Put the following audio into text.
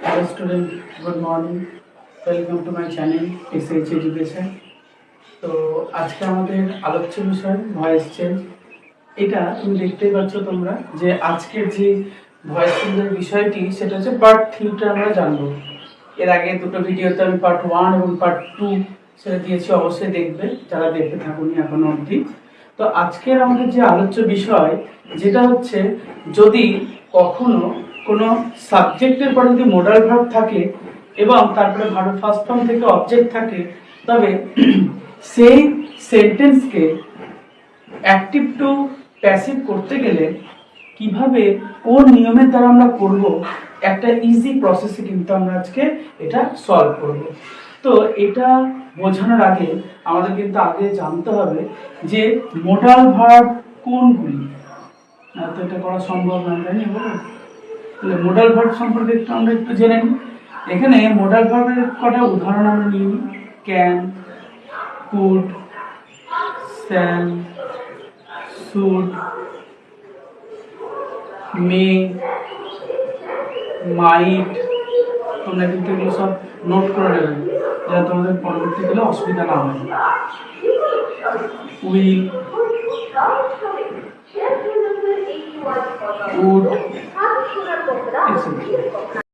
Hello student, good morning. Welcome to my channel SH Education. তো আজকে আমাদের আলোচ্য বিষয় ভয়েস চেঞ্জ। এটা তুমি দেখতেই পাচ্ছ তোমরা যে আজকের যে ভয়েস চেঞ্জের বিষয়টি সেটা হচ্ছে পার্ট 3টা আমরা জানবো। এর আগে দুটো ভিডিওতে আমি পার্ট 1 এবং পার্ট 2 সেটা দিয়েছি, অবশ্যই দেখবে যারা দেখতে থাকুনি এখনো অবধি। তো আজকের আমাদের যে আলোচ্য বিষয় যেটা হচ্ছে, যদি কখনো কোনো সাবজেক্টের পরে যদি মোডাল ভার্ব থাকে এবং তারপরে ভার্ব ফার্স্ট ফর্ম থেকে অবজেক্ট থাকে, তবে সেই সেন্টেন্সকে অ্যাক্টিভ টু প্যাসিভ করতে গেলে কিভাবে কোন নিয়মের দ্বারা আমরা করব, একটা ইজি প্রসেসে কিন্তু আমরা আজকে এটা সলভ করব। তো এটা বোঝানোর আগে আমাদের কিন্তু আগে জানতে হবে যে মোডাল ভার্ব কোনগুলি। তো এটা করা সম্ভব নয়, তাই না? তাহলে মোডাল ভার্ব সম্পর্কে আমরা একটু জেনে নিই। এখানে মোডাল ভার্বের কটা উদাহরণ আমরা নিয়ে নিই। ক্যান, কুড, শ্যাল, শুড, মে, মাইট। তোমরা কিন্তু এগুলো সব নোট করে নেবে যাতে তোমাদের পরবর্তীকালে অসুবিধা না হয়। Will, would,